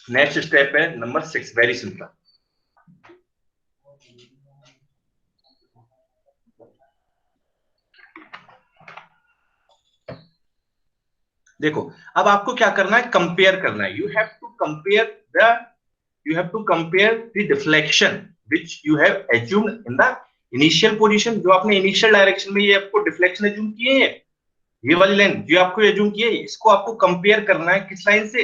Next step है number 6, very simple. देखो अब आपको क्या करना है, कंपेयर करना है। You have to compare the deflection which you have assumed in the initial position. जो आपने इनिशियल डायरेक्शन में ये आपको डिफ्लेक्शन एज्यूम किए हैं, ये वाली लाइन जो आपको एज्यूम की है, इसको आपको कंपेयर करना है किस लाइन से,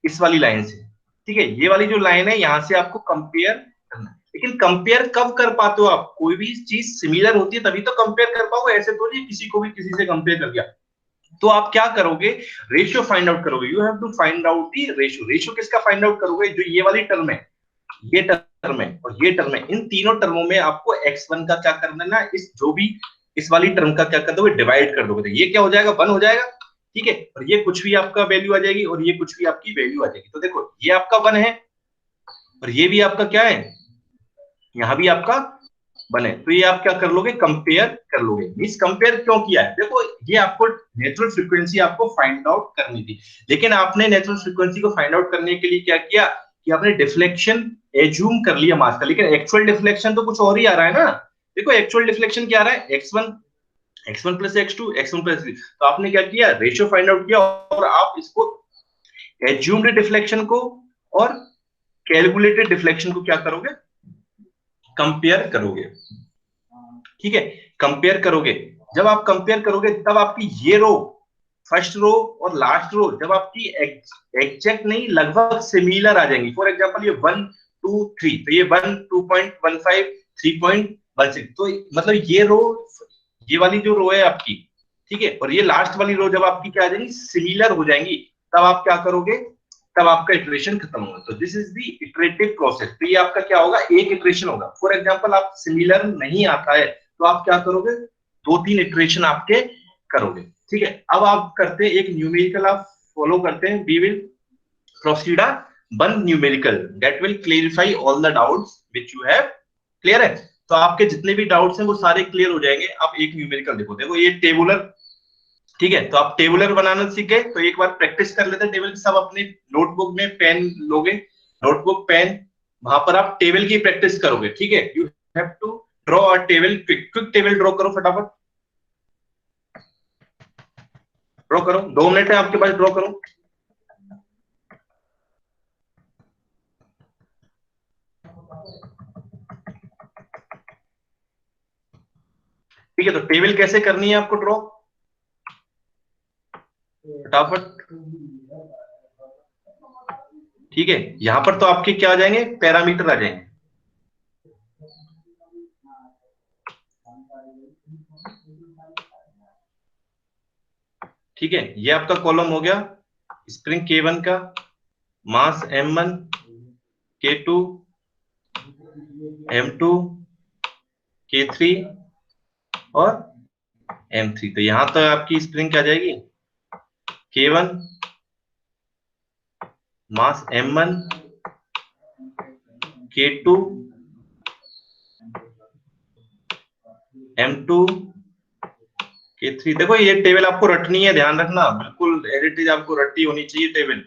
इस वाली लाइन से। ठीक है, ये वाली जो लाइन है यहां से आपको कंपेयर करना है। लेकिन कंपेयर कब कर पाते हो आप, कोई भी चीज सिमिलर होती है तभी तो कंपेयर कर पाओगे, ऐसे तो नहीं किसी को भी किसी से कंपेयर कर दिया। तो आप क्या करोगे, रेशियो फाइंड आउट करोगे। You have to find out the ratio. Ratio किसका फाइंड आउट करोगे, जो ये वाली टर्म है, ये टर्म है और ये टर्म है, इन तीनों टर्मों में आपको x1 का क्या कर देना, इस जो भी इस वाली टर्म का क्या कर दोगे, डिवाइड कर दोगे। तो ये क्या हो जाएगा, 1 हो जाएगा। ठीक है, और ये कुछ भी आपका वैल्यू आ जाएगी और ये कुछ भी आपकी वैल्यू आ जाएगी। तो देखो ये आपका 1 है और ये भी आपका क्या है, यहां भी आपका 1 है। तो ये आप क्या कर लोगे, कंपेयर कर लोगे। मींस कंपेयर क्यों किया है, देखो ये आपको नेचुरल फ्रीक्वेंसी आपको फाइंड आउट करनी थी, लेकिन आपने नेचुरल फ्रीक्वेंसी को फाइंड आउट करने के लिए क्या किया कि आपने डिफ्लेक्शन एज्यूम कर लिया मास का, लेकिन एक्चुअल डिफ्लेक्शन तो कुछ और ही आ रहा है ना। देखो एक्चुअल डिफ्लेक्शन क्या आ रहा है, x1 plus x2 x1 plus x3। तो आपने क्या किया, रेशियो फाइंड आउट किया और आप इसको एज्यूम्ड डिफ्लेक्शन को और कैलकुलेटेड डिफ्लेक्शन को क्या करोगे, कंपेयर करोगे। ठीक है, कंपेयर करोगे। जब आप कंपेयर करोगे तब आपकी ये रो, फर्स्ट रो और लास्ट रो, जब आपकी एग्जैक्ट नहीं लगभग सिमिलर आ जाएंगी। फॉर एग्जांपल ये 1 2 3, तो ये 1 2.15 3.16, तो मतलब ये रो, ये वाली जो रो है आपकी, ठीक है, और ये लास्ट वाली रो जब आपकी क्या आ जाएंगी, सिमिलर हो जाएंगी, तब आप क्या करोगे, तब आपका इटरेशन खत्म होगा। तो this is the iterative process. तो ये आपका क्या होगा, एक इटरेशन होगा। फॉर एग्जांपल आप सिमिलर नहीं आता है तो आप क्या करोगे, 2-3 इटरेशन आपके करोगे। ठीक है, अब आप करते हैं एक न्यूमेरिकल, आप फॉलो करते हैं। We will proceed one numerical that will clarify all the doubts which you have. Clear है, तो आपके जितने भी डाउट्स हैं वो सारे क्लियर हो जाएंगे। आप एक न्यूमेरिकल देखो, देखो ये टेबुलर, ठीक है, तो आप टेबुलर बनाना सीख गए, तो एक बार प्रैक्टिस कर लेते हैं टेबल। सब अपने नोटबुक में पेन लोगे, नोटबुक पेन, वहां पर आप टेबल की प्रैक्टिस करोगे। ठीक है, you have to draw a table, quick table draw करो, फटाफट ड्रॉ करो, 2 मिनट है आपके पास, ड्रॉ करो। ठीक है, तो टेबल कैसे करनी है आपको ड्रॉ, फटाफट। ठीक है, यहां पर तो आपके क्या आ जाएंगे, पैरामीटर आ जाएंगे। ठीक है, ये आपका कॉलम हो गया स्प्रिंग K1 का, मास M1, K2, M2, K3 और M3। तो यहां तो आपकी स्प्रिंग क्या जाएगी, K1 मास M1, K2, M2, K3। देखो ये टेबल आपको रटनी है, ध्यान रखना, बिल्कुल एज इट इज आपको रट्टी होनी चाहिए टेबल।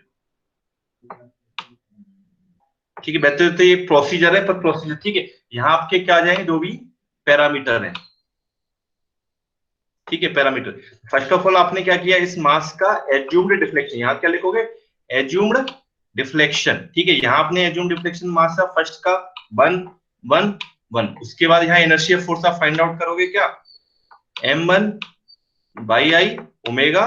ठीक है, बेहतर तो ये प्रोसीजर है, पर प्रोसीजर ठीक है। यहाँ आपके क्या आ जाएंगे, जो भी पैरामीटर है। ठीक है, पैरामीटर, फर्स्ट ऑफ ऑल आपने क्या किया, इस मास का एज्यूम्ड डिफ्लेक्शन, यहाँ क्या लिखोगे, एज्यूम्ड डिफ्लेक्शन। ठीक है, यहाँ आपने एज्यूम्ड डिफ्लेक्शन मास का फर्स्ट का 1 1 1। उसके बाद यहाँ इनर्शिया फोर्स आप फाइंड आउट करोगे, क्या, M1 by I omega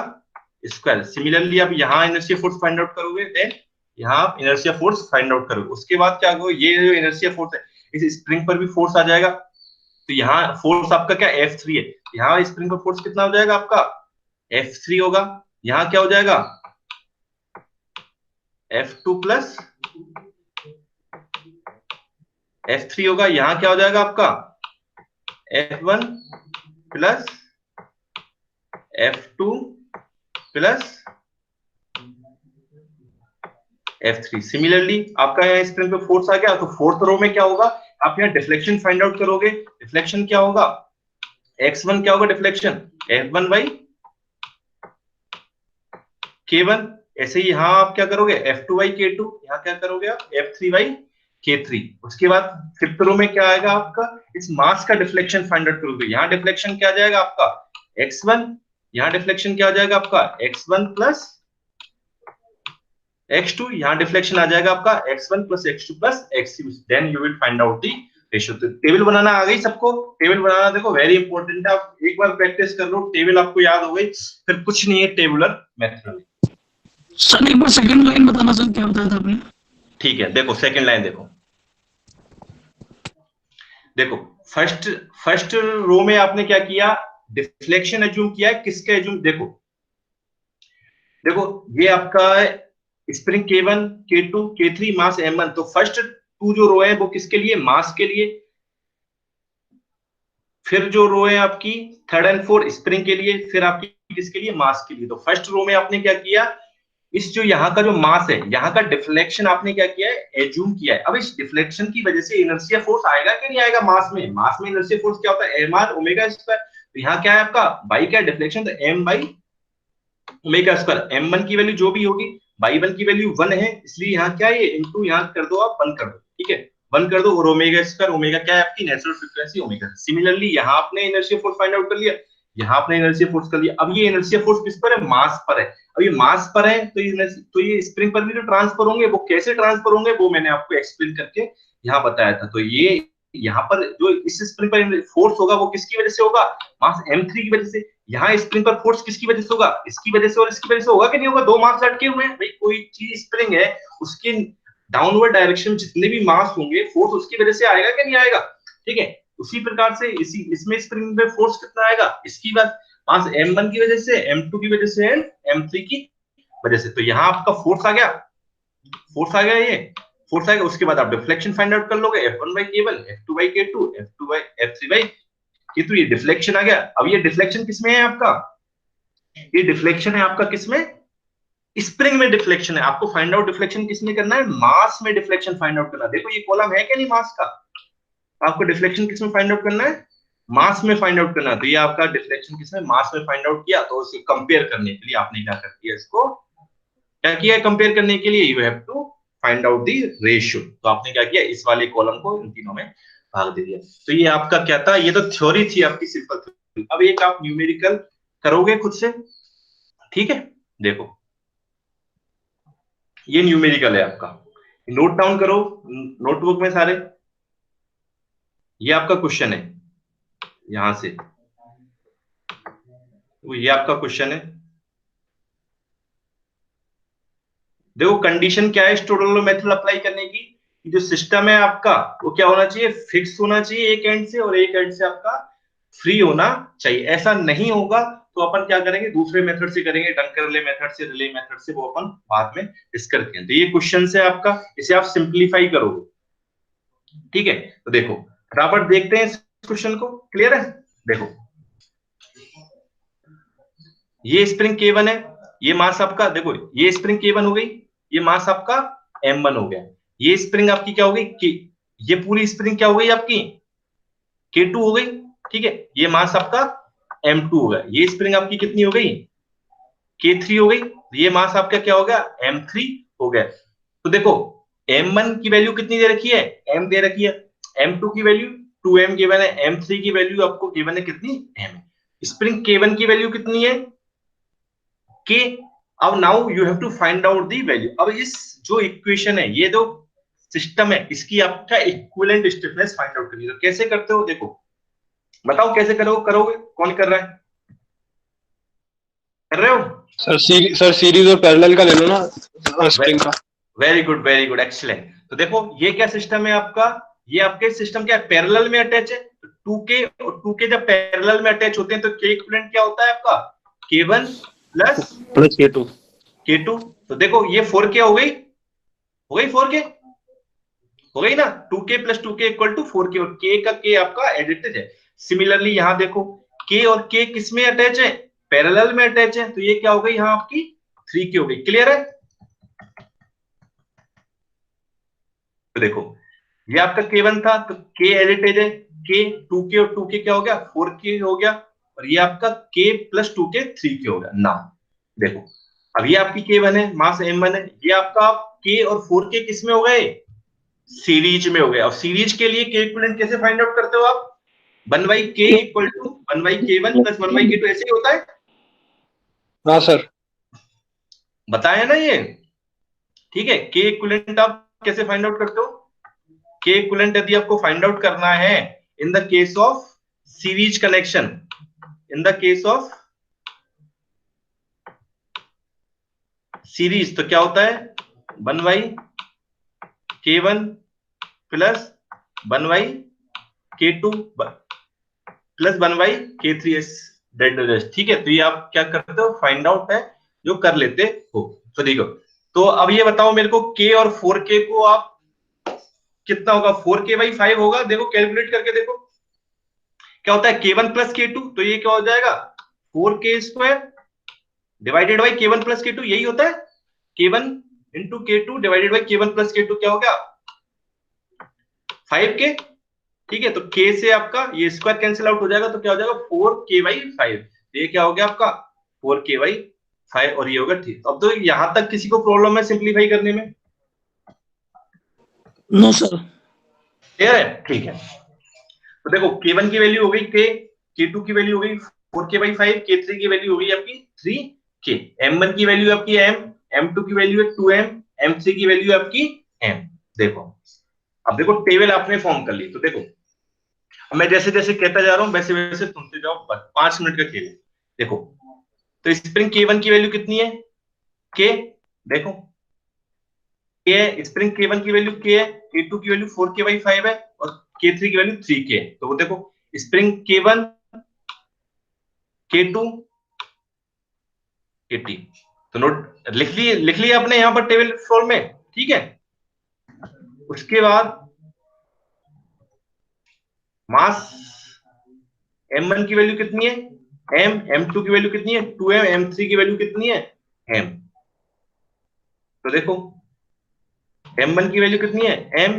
square. Similarly आप यहाँ इनर्शिया फोर्स फाइंड आउट करोगे, देन यहाँ आप इनर्शिया फोर्स फाइंड आउट करोगे। उसके बाद क्या करोगे, ये जो इनर्शिया फोर्स है, इस स्प्रिंग पर भी फोर्स आ जाएगा। तो यहाँ फोर्स आपका क्या, F3 है। यहाँ स्प्रिंग पर फोर्स कितना हो जाएगा आपका, F3 होगा। यहाँ क्या हो जाएगा, F2 प्लस F3 होगा। यहाँ क्या हो जाएगा आपका, F1 plus F2 plus F3। Similarly आपका यहाँ स्प्रिंग पे फोर्स आ गया, तो फोर्थ रो में क्या होगा, आप यहाँ डिफ्लेक्शन फाइंड आउट करोगे। डिफ्लेक्शन क्या होगा, x1 क्या होगा डिफ्लेक्शन, F1 बाई K1, ऐसे ही यहाँ आप क्या करोगे, F2/K2, यहाँ क्या करोगे आप, F3/K3। उसके बाद फिफ्थ रो में क्या आएगा आपका, इस मास का डिफ्लेक्शन फाइंड आउट करोगे। यहाँ डिफ्लेक्शन क्या आ जाएगा आपका x1, यहाँ डिफ्लेक्शन क्या आ जाएगा आपका x1 प्लस x2, यहाँ डिफ्लेक्शन आ जाएगा आपका x1 plus x2 plus x3। Then you will find out the ratio. तो टेबल बनाना आ गई सबको, टेबल बनाना देखो वेरी इंपॉर्टेंट है। आप एक बार प्रैक्टिस कर लो, टेबल आपको याद हो गई, फिर कुछ नहीं है टेबुलर मेथड। सर एक बार सेकंड लाइन बताना सर, क्या बताया था आपने? ठीक है, देखो सेकंड लाइन देखो, देखो फर्स्ट फर्स्ट रो में आपने क्या किया, डिफ्लेक्शन एज्यूम किया है। किसका एज्यूम, देखो देखो ये आपका स्प्रिंग K1, K2, K3, मास M1। तो फर्स्ट टू जो रो है वो किसके लिए, मास के लिए। फिर जो रो है आपकी थर्ड एंड फोर्थ स्प्रिंग के लिए, फिर आपकी किसके लिए, मास के लिए। तो फर्स्ट रो में आपने क्या किया, इस जो यहाँ का जो मास है, यहाँ का डिफ्लेक्शन आपने क्या किया है, एज्यूम किया है। अब इस डिफ्लेक्शन की वजह से इनर्शिया फोर्स आएगा कि नहीं आएगा मास में। मास में इनर्शिया फोर्स क्या होता है, mr ओमेगा स्क्वायर। तो यहाँ क्या है आपका, बाई क्या डिफ्लेक्शन, तो m by omega square. m1 की वैल्यू जो भी होगी, बाई 1 की वैल्यू 1 है, इसलिए यहाँ क्या है, इनटू यहाँ कर दो आप 1 कर दो, ठीक है 1 कर दो। और ओमेगा स्क्वायर, ओमेगा क्या है आपकी नेचुरल फ्रीक्वेंसी ओमेगा। सिमिलरली यहाँ आपने इनर्शिया फोर्स फाइंड आउट कर लिया, यहाँ आपने इनर्शिया फोर्स कर लिया। अब ये इनर्शिया फोर्स किस पर है, मास पर है। अब ये मास पर है तो ये स्प्रिंग पर भी जो ट्रांसफर होंगे, वो कैसे ट्रांसफर होंगे वो मैंने आपको एक्सप्लेन करके यहाँ बताया था। तो ये यहाँ पर जो इस स्प्रिंग पर फोर्स होगा वो किसकी वजह से होगा, मास m3 की वजह से। यहाँ स्प्रिंग पर फोर्स किसकी वजह से होगा, इसकी वजह से और इसकी वजह से होगा कि नहीं होगा, दो मास लटके हुए हैं भाई। कोई चीज स्प्रिंग है, उसके डाउनवर्ड डायरेक्शन जितने भी मास होंगे, फोर्स उसकी वजह से आएगा कि नहीं आएगा, ठीक है। उसी प्रकार से इसमें स्प्रिंग में फोर्स कितना आएगा, इसकी बात मास m1 की वजह से, m2 की वजह से एंड m3 की वजह से। तो यहाँ आपका फोर्स आ गया, फोर्स आ गया, ये फोर्स आएगा। उसके बाद आप डिफ्लेक्शन फाइंड आउट कर लोगे, F1/K1, F2/K2, F3/F3। ये डिफ्लेक्शन आ गया। अब ये डिफ्लेक्शन किसमें है आपका, ये डिफ्लेक्शन है आपका किसमें, स्प्रिंग में डिफ्लेक्शन है। आपको फाइंड आउट डिफ्लेक्शन किसमें करना है, मास में डिफ्लेक्शन फाइंड आउट करना है। देखो ये कॉलम है क्या नहीं मास का, आपको डिफ्लेक्शन किसमें फाइंड आउट करना है, मास में फाइंड आउट करना है। तो ये आपका डिफ्लेक्शन किसमें, मास में फाइंड आउट किया। तो उसको कंपेयर करने के लिए आपने क्या कर दिया, इसको क्या किया है, कंपेयर करने के लिए you have to find out the ratio. तो आपने क्या किया, इस वाले कॉलम को इन तीनों में भाग दे दिया। तो ये आपका क्या था, ये तो थ्योरी थी आपकी, सिंपल थ्योरी। अब एक आप न्यूमेरिकल करोगे खुद से, ठीक है। देखो ये न्यूमेरिकल है आपका, नोट डाउन करो नोटबुक में सारे। ये आपका क्वेश्चन है, यहां से तो ये आपका क्वेश्चन है। देखो कंडीशन क्या है स्टोडोलो मेथड अप्लाई करने की, जो सिस्टम है आपका वो क्या होना चाहिए, फिक्स होना चाहिए एक एंड से, और एक एंड से आपका फ्री होना चाहिए। ऐसा नहीं होगा तो अपन क्या करेंगे, दूसरे मेथड से करेंगे, डंकरले मेथड से, रिले मेथड से, वो अपन बाद में डिस्कस करेंगे। तो ये क्वेश्चन है आपका, इसे आप सिंप्लीफाई करोगे, ठीक है। तो देखो फटाफट देखते हैं इस क्वेश्चन को, क्लियर है। देखो ये स्प्रिंग K1 है, ये मास आपका, देखो ये स्प्रिंग K1 हो गई, ये मास आपका M1 हो गया। ये स्प्रिंग आपकी क्या हो गई, ये पूरी स्प्रिंग क्या हो गई आपकी K2 हो गई, ठीक है। ये मास आपका M2 हो गया। ये स्प्रिंग आपकी कितनी हो गई, K3 हो गई। ये मास आपका क्या हो गया, M3 हो गया। तो देखो M1 की वैल्यू कितनी दे रखी है, M दे रखी है, M2 की वैल्यू 2M गिवन है, M3 की वैल्यू आपको गिवन है कितनी, M। स्प्रिंग K1 की वैल्यू कितनी है, K। अब now you have to find out the value. अब इस जो इक्वेशन है, ये जो सिस्टम है, इसकी आपका इक्विवेलेंट स्टिफनेस फाइंड आउट करनी है। तो कैसे करते हो, देखो बताओ कैसे करोगे, कौन कर रहा है, कर रहे हो सर सीरीज और पैरेलल का ले लो ना स्प्रिंग का। Very good excellent. तो देखो ये क्या सिस्टम है आपका, ये आपके सिस्टम क्या है, पैरेलल में अटैच है। तो 2K और 2K जब पैरेलल में अटैच होते हैं तो K इक्विवेलेंट क्या होता है आपका, K1 प्लस K2। तो देखो ये 4K हो गई 4K हो गई ना, 2K plus 2K equal to 4K, और K का K आपका एडिटेड है। सिमिलरली यहां देखो K और K किस में अटैच है, पैरेलल में अटैच है। तो ये क्या हो गई यहां आपकी 3K हो गई, क्लियर है। तो देखो ये आपका K1 था, तो K एडिटेड है, K 2K और 2K क्या हो गया 4K हो गया, और ये आपका K प्लस 2K 3K हो गया ना। देखो अब ये आपकी K1 है, मास M1 है, ये आपका K और 4K किस में हो गए, सीरीज में हो गए। अब सीरीज के लिए K इक्विवेलेंट कैसे फाइंड आउट करते हो आप, 1/K equal to 1/K1 plus 1/K2, ऐसे ही होता है, हाँ सर। बताया ना ये, ठीक है। K इक्विवेलेंट आप कैसे फाइंड आउट करते हो, K इक्विवेलेंट यदि आपको फाइंड आउट करना है in the case of series connection, in the case of series, तो क्या होता है 1/K1 plus 1/K2 plus 1/K3 dead rest, ठीक है। तो ये आप क्या करते हो, फाइंड आउट है जो कर लेते हो। तो देखो, तो अब ये बताओ मेरे को K और 4K को आप कितना होगा, 4K/5 होगा, देखो कैलकुलेट करके देखो क्या होता है, K1 प्लस K2, तो ये क्या हो जाएगा 4K² divided by K1 plus K2, यही होता है, K1 into K2 divided by K1 plus K2, क्या हो गया 5K, ठीक है। तो K से आपका ये स्क्वायर कैंसिल आउट हो जाएगा, तो क्या हो जाएगा 4K/5, ये क्या हो गया आपका 4K/5, और ये होगा ठीक। अब तो यहां तक किसी को प्रॉब्लम है सिंप्लीफाई करने में, नो सर। क्लियर है, ठीक है। तो देखो K1 की वैल्यू हो गई K, K2 की वैल्यू हो गई 4K/5, K3 की वैल्यू हो गई आपकी 3K, M1 की वैल्यू आपकी M, M2 की वैल्यू है 2M, M3 की वैल्यू आपकी M। देखो अब देखो टेबल आपने फॉर्म कर ली, तो देखो मैं जैसे जैसे कहता जा रहा हूं वैसे वैसे सुनते जाओ, बस 5 मिनट का खेल है। देखो तो स्प्रिंग K1 की वैल्यू कितनी है K, देखो K है, स्प्रिंग K1 की वैल्यू K है, K2 की वैल्यू 4K/5 है, और K3 की वैल्यू 3K है। तो देखो स्प्रिंग K1 K2 K3, तो नोट लिख लिया आपने यहां पर टेबल फॉर्म में, ठीक है। उसके बाद मास M1 की वैल्यू कितनी है M, M2 की वैल्यू कितनी है 2M, M3 की वैल्यू कितनी है M। तो देखो M1 की वैल्यू कितनी है M,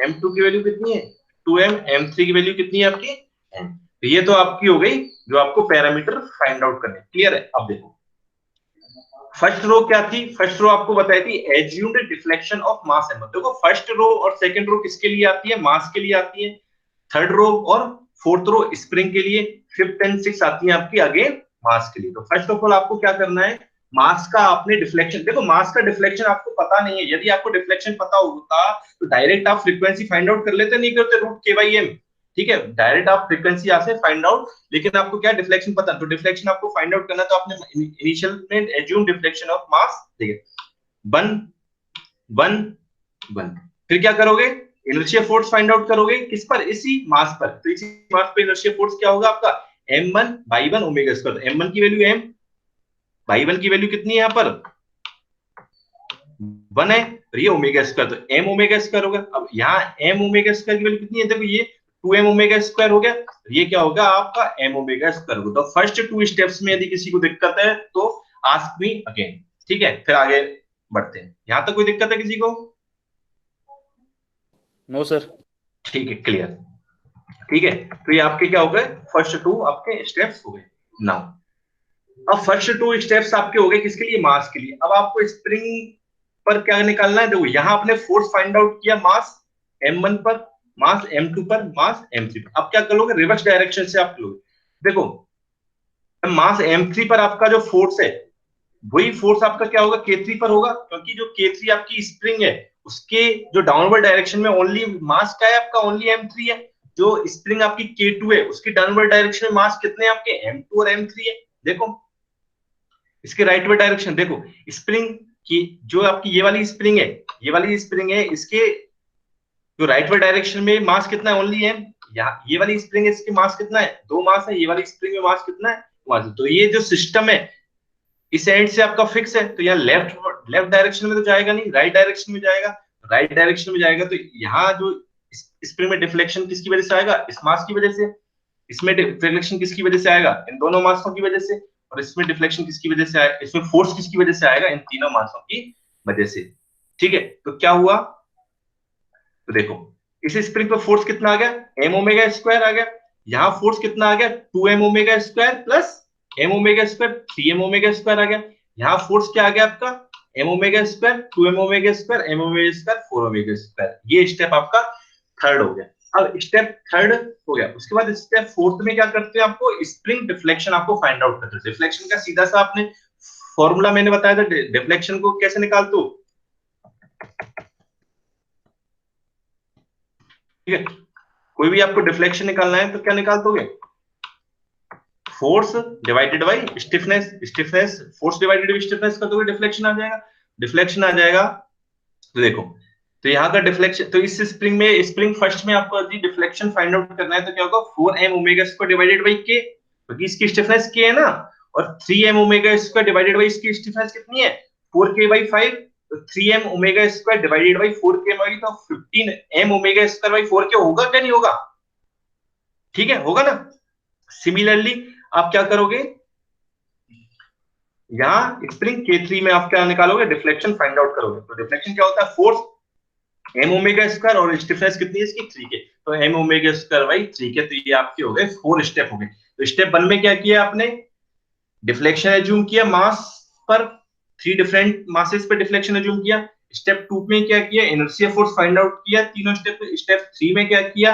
M2 की वैल्यू कितनी है 2M, M3 की वैल्यू कितनी है आपकी M। तो ये तो आपकी हो गई जो आपको पैरामीटर फाइंड आउट करने, क्लियर है। अब देखो फर्स्ट रो क्या थी, फर्स्ट रो आपको बताई थी assumed deflection of mass M1। देखो फर्स्ट रो और सेकंड रो किसके लिए आती है, मास के लिए आती है, थर्ड रो और फोर्थ रो स्प्रिंग के लिए, फिफ्थ एंड सिक्स आती है आपकी अगेन मास के लिए। तो फर्स्ट ऑफ ऑल आपको क्या करना है, मास का आपने डिफ्लेक्शन, देखो मास का डिफ्लेक्शन आपको पता नहीं है, यदि आपको डिफ्लेक्शन पता होता तो डायरेक्ट आप फ्रीक्वेंसी फाइंड आउट कर लेते, नहीं करते √K/M, ठीक है, डायरेक्ट आप फ्रीक्वेंसी यहां से फाइंड आउट, लेकिन आपको क्या डिफ्लेक्शन पता, तो डिफ्लेक्शन आपको फाइंड आउट करना, तो आपने इनिशियल में एज्यूम डिफ्लेक्शन ऑफ मास, ठीक है, 1 1 1, फिर क्या करोगे इनर्शिया फोर्स फाइंड आउट करोगे किस पर, इसी मास पर, तो इसी मास पे इनर्शिया फोर्स क्या होगा आपका M1/1 ओमेगा स्क्वायर। M1 की वैल्यू M, बाई 1 की वैल्यू कितनी है यहाँ पर 1 है, और ये ओमेगा स्क्वायर, तो M ओमेगा स्क्वायर होगा। अब यहाँ M ओमेगा स्क्वायर की वैल्यू कितनी है, देखो ये 2M ओमेगा स्क्वायर हो गया, ये क्या होगा आपका M ओमेगा स्क्वायर होगा। तो फर्स्ट 2 स्टेप्स में यदि किसी को दिक्कत है तो आस्क मी अगेन, ठीक है, फिर आगे बढ़ते हैं। यहां तक कोई दिक्कत है किसी को, नो सर। ठीक है, क्लियर, ठीक है। तो ये आपके क्या हो गए, फर्स्ट 2 आपके स्टेप्स हो गए। नाउ अब फर्स्ट 2 स्टेप्स आपके हो गए किसके लिए, मास के लिए। अब आपको स्प्रिंग पर क्या निकालना है, देखो यहां आपने फोर्स फाइंड आउट किया मास M1 पर, मास M2 पर, मास M3 पर। अब क्या करोगे, रिवर्स डायरेक्शन से आप करोगे। देखो मास M3 पर आपका जो फोर्स है वही फोर्स आपका क्या होगा K3 पर होगा, क्योंकि जो K3 आपकी स्प्रिंग है उसके जो डाउनवर्ड डायरेक्शन में ओनली मास क्या है आपका, ओनली M3 है। जो स्प्रिंग आपकी K2 है उसकी डाउनवर्ड डायरेक्शन में मास कितने हैं आपके M2 और M3 है। देखो इसके राइटवर्ड डायरेक्शन, देखो स्प्रिंग की जो आपकी ये वाली स्प्रिंग है, ये वाली स्प्रिंग है, इसके जो राइटवर्ड डायरेक्शन में मास कितना है ओनली M। यहाँ ये वाली स्प्रिंग है, इसके मास कितना है 2 मास है, ये वाली स्प्रिंग में मास कितना है 1। तो ये जो सिस्टम है इस एंड से आपका फिक्स है, तो यहाँ लेफ्ट डायरेक्शन में तो जाएगा नहीं, राइट डायरेक्शन में जाएगा, राइट डायरेक्शन में जाएगा। तो यहाँ जो स्प्रिंग में डिफ्लेक्शन किसकी वजह से आएगा, इस मास की वजह से, इसमें डिफ्लेक्शन किसकी वजह से आएगा, इन दोनों मासों की वजह से, और इसमें डिफ्लेक्शन किसकी वजह से आएगा, इसमें फोर्स किसकी वजह से आएगा, इन तीनों मासों की वजह से, ठीक है। तो क्या हुआ, तो देखो इस स्प्रिंग पर फोर्स कितना आ गया M ओमेगा स्क्वायर आ गया, यहाँ फोर्स कितना आ गया 2M omega square plus M omega square 3M omega square आ गया। यहाँ फोर्स क्या आ गया आपका, M omega square, 2 M omega square, M omega square, 4 omega square. ये स्टेप आपका थर्ड हो गया। अब स्टेप थर्ड हो गया, उसके बाद स्टेप फोर्थ में क्या करते हैं, आपको स्प्रिंग डिफ्लेक्शन आपको फाइंड आउट करते हैं। डिफ्लेक्शन का सीधा सा आपने फॉर्मूला मैंने बताया था, डिफ्लेक्शन को कैसे निकालते हो, ठीक है। कोई भी आपको डिफ्लेक्शन निकालना है तो क्या निकालते होगे, force divided by stiffness, stiffness force divided by stiffness का, तो डिफ्लेक्शन आ जाएगा, डिफ्लेक्शन आ जाएगा। तो देखो, तो यहाँ का डिफ्लेक्शन, तो इस स्प्रिंग में, स्प्रिंग फर्स्ट में आपको यदि डिफ्लेक्शन फाइंड आउट करना है तो क्या होगा, 4m omega square divided by k, क्योंकि इसकी स्टिफनेस k है ना, और 3m omega square divided by इसकी स्टिफनेस कितनी है, 4k/5, तो 3m omega square divided by 4k by, तो 15m omega square by 4k होगा क्या, नहीं होगा, ठीक है, होगा ना। सिमिलरली आप क्या करोगे, यहाँ स्प्रिंग K3 में आप क्या निकालोगे, डिफ्लेक्शन फाइंड आउट करोगे। तो डिफ्लेक्शन क्या होता है, फोर्स एम ओमेगा स्क्वायर और स्टिफनेस कितनी है इसकी, 3k, तो M omega square by 3k, तो ये आपके हो गए 4 स्टेप हो गए। तो स्टेप 1 में क्या किया आपने, डिफ्लेक्शन एज्यूम किया मास पर, 3 डिफरेंट मासेस पे डिफ्लेक्शन एज्यूम किया। स्टेप 2 में क्या किया, इनर्शिया फोर्स फाइंड आउट किया तीनों स्टेप पे। स्टेप 3 में क्या किया,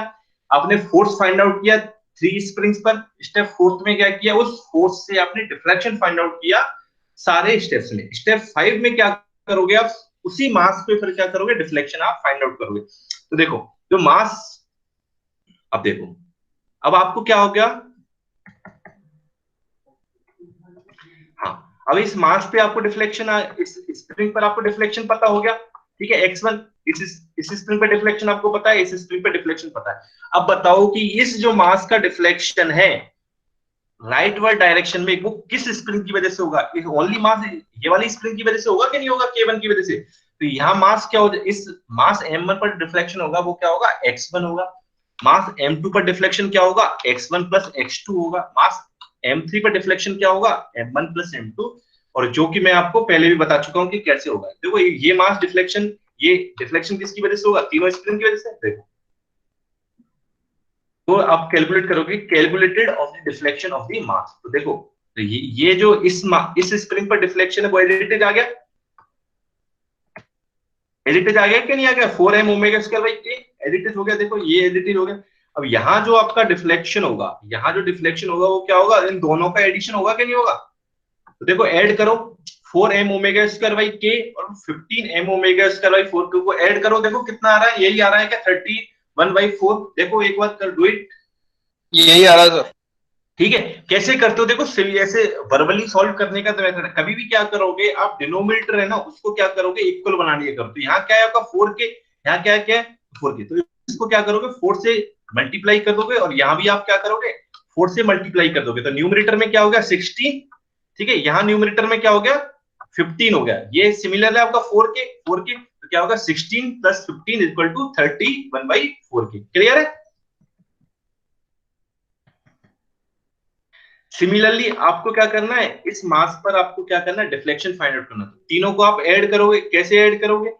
आपने फोर्स फाइंड आउट किया 3 स्प्रिंग्स पर। स्टेप 4 में क्या किया, उस फोर्स से आपने डिफ्लेक्शन फाइंड आउट किया सारे स्टेप्स में। स्टेप 5 में क्या करोगे आप, उसी मास पे फिर क्या करोगे, डिफ्लेक्शन आप फाइंड आउट करोगे। तो देखो, जो मास, अब देखो, अब आपको क्या हो गया, हाँ, अब इस मास पे आपको डिफ्लेक्शन, इस स्प्रिंग पर आपको डिफ्लेक्शन पता हो गया, ठीक है, x1, इस स्प्रिंग पे डिफ्लेक्शन आपको पता है, इस स्प्रिंग पे डिफ्लेक्शन पता है। अब बताओ कि इस जो मास का डिफ्लेक्शन है राइट वर्ड डायरेक्शन में, वो किस स्प्रिंग की वजह से होगा, ओनली मास ये वाली स्प्रिंग की वजह से होगा कि नहीं होगा, K1 की वजह से। तो यहाँ मास क्या हो, इस मास M1 पर डिफ्लेक्शन होगा, वो क्या होगा, x1 होगा। मास M2 पर डिफ्लेक्शन क्या होगा, x1 प्लस x2 होगा। मास M3 पर डिफ्लेक्शन क्या होगा, M1 प्लस M2, और जो कि मैं आपको पहले भी बता चुका हूं कि कैसे होगा। देखो, ये मास डिफ्लेक्शन, ये डिफ्लेक्शन किसकी वजह से होगा, तीनों स्प्रिंग की वजह से। देखो, तो आप कैलकुलेट करोगे, calculated of the deflection of the mass. तो देखो, तो ये जो इस स्प्रिंग पर डिफ्लेक्शन है वो एडिटेज आ गया, एडिटेज आ गया कि नहीं आ गया, 4m omega square by k एडिटेज हो गया। देखो, ये एडिटेज हो गया। अब यहाँ जो आपका डिफ्लेक्शन होगा, यहाँ जो डिफ्लेक्शन होगा वो क्या होगा, इन दोनों का एडिशन होगा कि नहीं होगा। तो देखो, ऐड करो 4m omega square by k और 15m ओमेगा स्क्वायर बाई 4 को ऐड करो, देखो कितना आ रहा है, यही आ रहा है क्या, 31/4। देखो एक बार कर, डू इट, यही आ रहा था। ठीक है। कैसे करते हो, देखो ऐसे वर्बली सॉल्व करने का तो मेथड है। कभी भी क्या करोगे आप, डिनोमिनेटर है ना, उसको क्या करोगे, इक्वल बनाने के करो। तो यहाँ क्या है आपका 4k, यहाँ क्या है, क्या 4k, तो इसको क्या करोगे, 4 से मल्टीप्लाई कर दोगे, और यहाँ भी आप क्या करोगे, 4 से मल्टीप्लाई कर दोगे। तो न्यूमरेटर में क्या हो गया, 16, ठीक है, यहाँ न्यूमरेटर में क्या हो गया, 15 हो गया। ये सिमिलर है आपका 4k, तो क्या होगा, 16 plus 15 equal to 31/4k। Clear है। सिमिलरली आपको क्या करना है, इस मास पर आपको क्या करना है, डिफ्लेक्शन फाइंड आउट करना है। तीनों को आप ऐड करोगे, कैसे ऐड करोगे,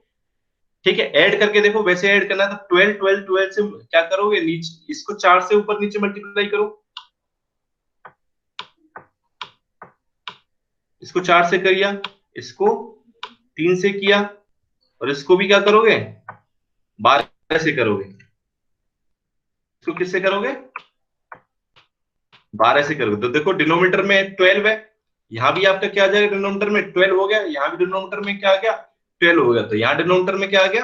ठीक है, ऐड करके देखो, वैसे ऐड करना है तो 12 12 12 से क्या करोगे, नीचे इसको 4 से ऊपर नीचे मल्टीप्लाई करो, इसको 4 से किया, इसको 3 से किया, और इसको भी क्या करोगे, 12 से करोगे। इसको किससे करोगे, 12 से करोगे। तो देखो, डिनोमिनेटर में 12 है, यहां भी आपका क्या आ जाएगा, डिनोमिनेटर में 12 हो गया, यहां भी डिनोमिनेटर में क्या आ गया, 12 हो गया। तो यहाँ डिनोमिनेटर में क्या आ गया,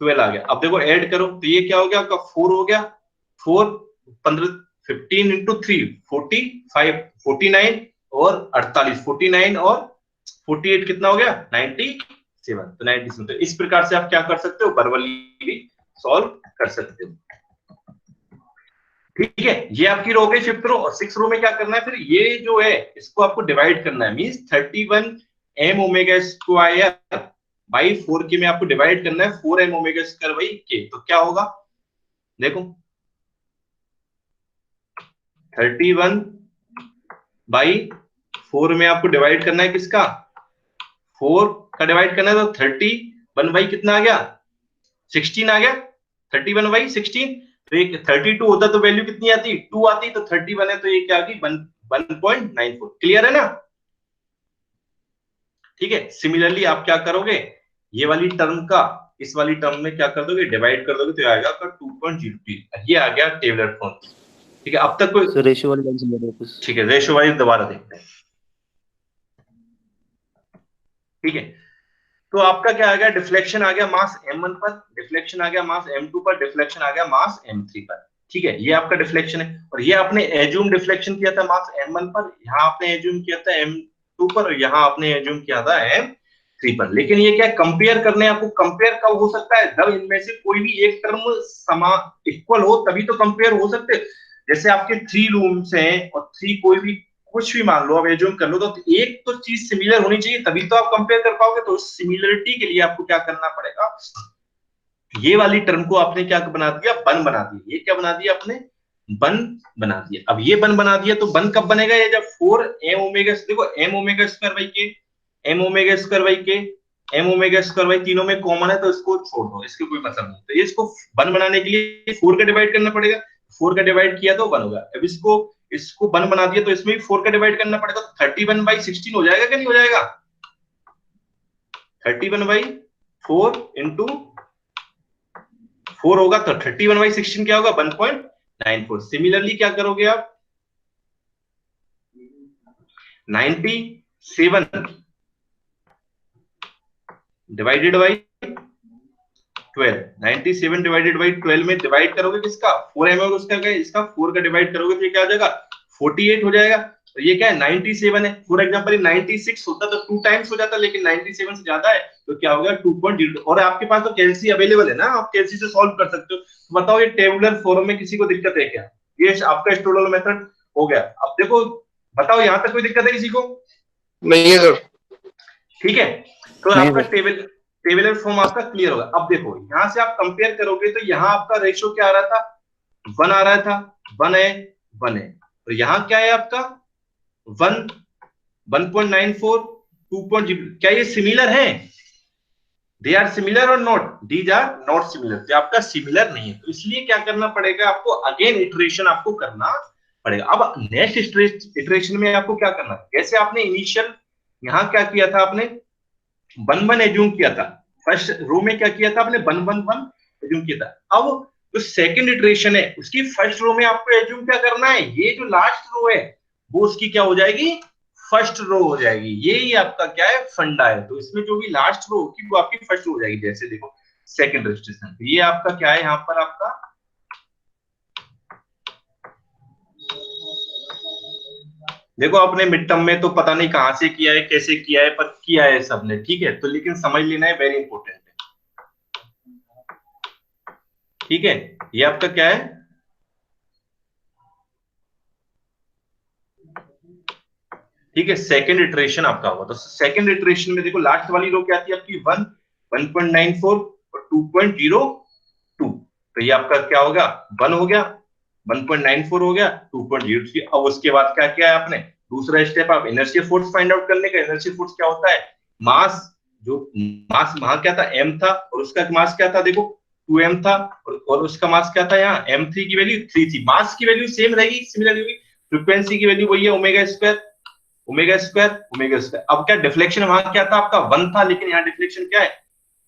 12 आ गया। अब देखो, ऐड करो, तो ये क्या हो गया आपका, 4 हो गया, 4 15 15 इंटू 3 45 49 और 48, 49 और 48 कितना हो गया, 97। तो 97, तो इस प्रकार से आप क्या कर सकते हो, वर्बली भी सॉल्व कर सकते हो, ठीक है। ये आपकी रो गई 5th रो। और 6th रो में क्या करना है, फिर ये जो है इसको आपको डिवाइड करना है, means 31m omega square by 4k में आपको डिवाइड करना है 4m omega square by k। तो क्या होगा, देखो 31 बाई 4 में आपको डिवाइड करना है किसका, 4 का डिवाइड करना है, तो 31 बाई कितना आ गया, 16 आ गया, 31 बाई 16। तो एक 32 होता तो वैल्यू कितनी आती, 2 आती, तो 31 है तो ये क्या आ गई, 1.94। क्लियर है ना। ठीक है। सिमिलरली आप क्या करोगे, ये वाली टर्म का इस वाली टर्म में क्या कर दोगे, डिवाइड कर दोगे, तो आएगा आपका 2.03। ये आ गया टेबलर फॉर्म। ठीक है, अब तक कोई सर रेशियो वाली लाइन समझ वापस। ठीक है, रेशो वाइज दोबारा देखते हैं। ठीक है, तो आपका क्या आ गया, डिफ्लेक्शन आ गया मास m1 पर, डिफ्लेक्शन आ गया मास m2 पर, डिफ्लेक्शन आ गया मास m3 पर। ठीक है, ये आपका डिफ्लेक्शन है। और ये आपने एज्यूम डिफ्लेक्शन किया था मास m1 पर, यहाँ आपने एज्यूम किया था m2 पर, और यहाँ आपने एज्यूम किया था m3 पर। लेकिन ये क्या कंपेयर करने, आपको कंपेयर कब हो सकता है, जब इनमें से कोई भी एक टर्म समा इक्वल हो, तभी तो कंपेयर हो सकते हैं। जैसे आपके 3 रूम्स हैं और 3 कोई भी कुछ भी मान लो, अब एज्यूम कर लो, तो एक तो चीज सिमिलर होनी चाहिए, तभी तो आप कंपेयर कर पाओगे। तो सिमिलरिटी के लिए आपको क्या करना पड़ेगा, ये वाली टर्म को आपने क्या बना दिया, बन बना दिया। ये क्या बना दिया आपने, बन बना दिया। अब ये बन बना दिया, तो बन कब बनेगा, ये जब 4m ओमेगा, देखो m ओमेगा स्क्वायर बाई के, m ओमेगा स्क्वायर बाई के, m ओमेगा स्क्वायर बाई, तीनों में कॉमन है, तो इसको छोड़ दो, इसके कोई मतलब नहीं। तो ये इसको बन बनाने के लिए 4 का डिवाइड करना पड़ेगा, 4 का डिवाइड किया तो 1 होगा। अब इसको 1 बना दिया, तो इसमें भी 4 का डिवाइड करना पड़ेगा, तो 31/16 हो जाएगा क्या, नहीं हो जाएगा? 31/4 इंटू 4 होगा, तो 31/16 क्या होगा, 1.94। सिमिलरली क्या करोगे आप, 97 डिवाइडेड बाई 12, 97 डिवाइडेड बाई 12 में डिवाइड करोगे किसका, 4m है उसका, क्या इसका 4 का डिवाइड करोगे तो ये क्या हो जाएगा, 48 हो जाएगा। तो ये क्या है, 97 है। फॉर एग्जांपल 96 होता तो 2 टाइम्स हो जाता, लेकिन 97 से ज्यादा है, तो क्या होगा 2.0। और आपके पास तो कैलसी अवेलेबल है ना, आप कैलसी से सॉल्व कर सकते हो। तो बताओ ये टेबुलर फॉर्म में किसी को दिक्कत है क्या? ये आपका स्टोडल मेथड हो गया। अब देखो, बताओ यहां तक कोई दिक्कत है किसी को? नहीं है सर। ठीक है, तो आपका टेबुलर फॉर्म आपका क्लियर होगा। अब देखो यहां से आप कंपेयर करोगे, तो यहाँ आपका रेशियो क्या आ रहा था, 1 आ रहा था, 1 है 1 है। तो यहाँ क्या है आपका 1, 1.94, 2.0। क्या ये सिमिलर है? दे आर सिमिलर और not, these are not similar. तो आपका सिमिलर नहीं है, तो इसलिए क्या करना पड़ेगा आपको, अगेन इटरेशन आपको करना पड़ेगा। अब नेक्स्ट इटरेशन में आपको क्या करना है, जैसे आपने इनिशियल यहाँ क्या किया था, आपने 1 1 एज्यूम किया था, फर्स्ट रो में क्या किया था आपने, 1 1 1 एज्यूम किया था। अब जो सेकंड इटरेशन है उसकी फर्स्ट रो में आपको एज्यूम क्या करना है, ये जो लास्ट रो है वो उसकी क्या हो जाएगी, फर्स्ट रो हो जाएगी। यही आपका क्या है, फंडा है। तो इसमें जो भी लास्ट रो होगी वो आपकी फर्स्ट रो हो जाएगी। जैसे देखो सेकंड रजिस्ट्रेशन, तो ये आपका क्या है, यहाँ पर आपका देखो अपने मिड टर्म में तो पता नहीं कहां से किया है, कैसे किया है, पर किया है सबने। ठीक है, तो लेकिन समझ लेना है, वेरी इंपॉर्टेंट है। ठीक है, ये आपका क्या है, ठीक है, सेकंड इटरेशन आपका होगा। तो सेकंड इटरेशन में देखो लास्ट वाली रो क्या थी आपकी, 1, 1.94 और 2.02। तो ये आपका क्या होगा, 1 हो गया, 1.94 हो गया, 2.03। अब उसके बाद क्या किया है आपने, दूसरा स्टेप, आप इनर्शियल फोर्स फाइंड आउट करने का। इनर्शियल फोर्स क्या होता है, मास, जो मास वहां क्या था, m था, और उसका मास क्या था, देखो 2m था, और उसका मास क्या था, यहाँ m3 की वैल्यू 3 थी। मास की वैल्यू सेम रहेगी, सिमिलर होगी। फ्रीक्वेंसी की वैल्यू वही है, omega square omega square omega square. अब क्या डिफ्लेक्शन वहां क्या था आपका, 1 था, लेकिन यहाँ डिफ्लेक्शन क्या है,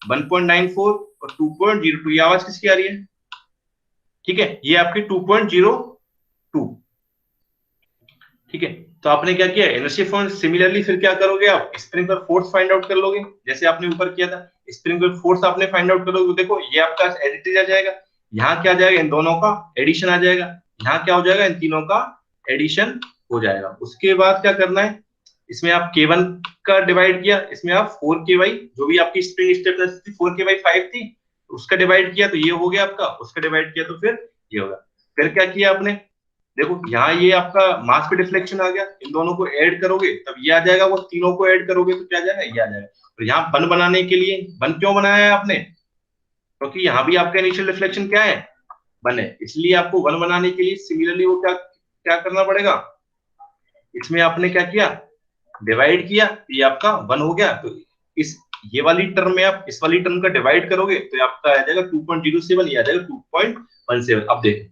1.94 और 2.02। ये आवाज किसकी आ रही है? ठीक है, ये आपकी 2.02। ठीक है, तो आपने क्या किया, इनर्शियल फोर्स। सिमिलरली फिर क्या करोगे आप, स्प्रिंग पर फोर्स फाइंड आउट कर लोगे, जैसे आपने ऊपर किया था। स्प्रिंग पर फोर्स आपने फाइंड आउट करोगे, देखो ये आपका एडिटिव आ जाएगा। यहाँ क्या आ जाएगा, इन दोनों का एडिशन आ जाएगा। यहाँ क्या हो जाएगा, इन तीनों का एडिशन हो जाएगा। उसके बाद क्या करना है, इसमें आप K1 का डिवाइड किया, इसमें आप 4K/, जो भी आपकी स्प्रिंग स्टिफनेस थी 4K/5 थी, उसका डिवाइड किया तो ये हो गया आपका, उसका डिवाइड किया तो फिर ये होगा। फिर क्या किया आपने, देखो यहाँ ये आपका मास पे डिफ्लेक्शन आ गया, इन दोनों को ऐड करोगे तब ये आ जाएगा, वो तीनों को ऐड करोगे तो क्या आ जाएगा, ये आ जाएगा। तो यहाँ बन बनाने के लिए, बन क्यों बनाया है आपने, क्योंकि यहाँ भी आपका इनिशियल डिफ्लेक्शन क्या है, बन है, इसलिए आपको वन बनाने के लिए सिमिलरली वो क्या क्या करना पड़ेगा, इसमें आपने क्या किया, डिवाइड किया, ये आपका 1 हो गया। तो इस ये वाली टर्म में आप इस वाली टर्म का डिवाइड करोगे तो आपका आ जाएगा 2.07, ये आ जाएगा 2.17। अब देखो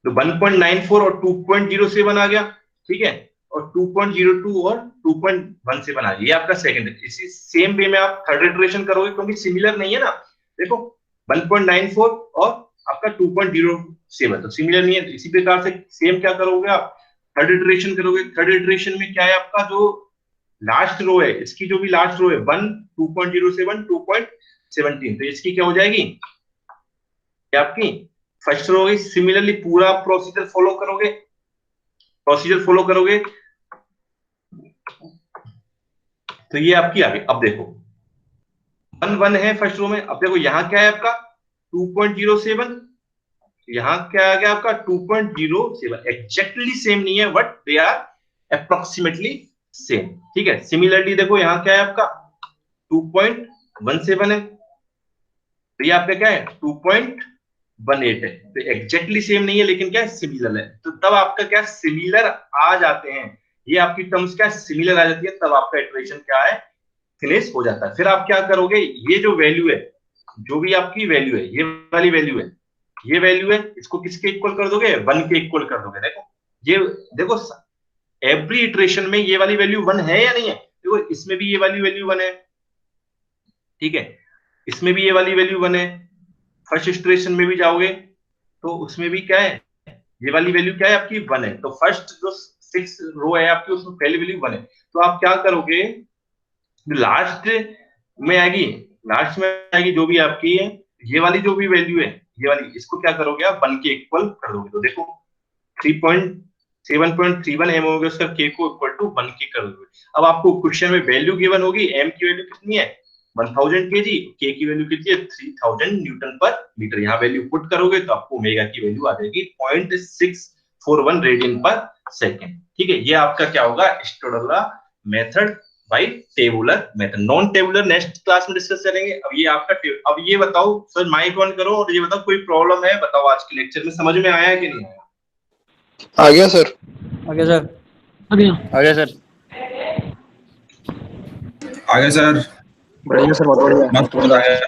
तो 1.94 और 2.07 आ गया, ठीक है, और 2.02 और 2.17 आ गया, ये आपका सेकंड है। इसी सेम वे में आप थर्ड इटरेशन करोगे, क्योंकि सिमिलर नहीं है ना, देखो 1.94 और आपका 2.07, तो सिमिलर नहीं है। इसी प्रकार से सेम क्या करोगे आप, थर्ड इटरेशन करोगे। थर्ड इटरेशन में क्या है, आपका जो लास्ट रो है, इसकी जो भी लास्ट रो है 1, 2.07, 2.17, तो इसकी क्या हो जाएगी, ये आपकी फर्स्ट रो होगी। सिमिलरली पूरा प्रोसीजर फॉलो करोगे तो ये आपकी आ गई। अब देखो 1 है फर्स्ट रो में, अब देखो यहाँ क्या है आपका 2.07, यहाँ क्या आ गया आपका 2.07, एग्जैक्टली सेम नहीं है, but they are approximately same, ठीक है। सिमिलरली देखो यहाँ क्या है आपका 2.17 है, तो ये आपका क्या है 2.18 है, तो एग्जैक्टली सेम नहीं है लेकिन क्या है सिमिलर है। तो तब आपका क्या सिमिलर आ जाते हैं, ये आपकी टर्म्स क्या सिमिलर आ जाती है, तब आपका इटरेशन क्या है फिनिश हो जाता है। फिर आप क्या करोगे, ये जो वैल्यू है, जो भी आपकी वैल्यू है, ये वाली वैल्यू है, ये वैल्यू है, इसको किसके इक्वल कर दोगे, 1 के इक्वल कर दोगे। देखो ये देखो एवरी इटरेशन में ये वाली वैल्यू 1 है या नहीं है, देखो इसमें भी ये वाली वैल्यू 1 है, ठीक है, इसमें भी ये वाली वैल्यू 1 है। फर्स्ट इटरेशन में भी जाओगे तो उसमें भी क्या है, ये वाली वैल्यू क्या है आपकी 1 है, तो फर्स्ट जो 6 रो है आपकी उसमें पहली वैल्यू 1 है। तो आप क्या करोगे, लास्ट में आएगी, लास्ट में आएगी जो भी आपकी है, ये वाली जो भी वैल्यू है, ये वाली, इसको क्या करोगे आप 1 के इक्वल कर दोगे। तो देखो 3.7.31 एम हो गया, उसका के को इक्वल टू 1 के कर दोगे। अब आपको क्वेश्चन में वैल्यू गिवन होगी, एम की वैल्यू कितनी है 1000 केजी, के की वैल्यू कितनी है 3000 न्यूटन पर मीटर। यहाँ वैल्यू पुट करोगे तो आपको ओमेगा की वैल्यू आ जाएगी 0.641 रेडियन पर सेकेंड, ठीक है। ये आपका क्या होगा, Stodola method by tabular method. Non tabular next class में डिस्कस करेंगे। अब ये आपका अब ये बताओ सर, माइक ऑन करो और ये बताओ कोई प्रॉब्लम है, बताओ आज के लेक्चर में समझ में आया कि नहीं आया? आ गया सर। आगे सर आगे सर बढ़िया सर, बहुत बढ़िया। मस्त मजा आया।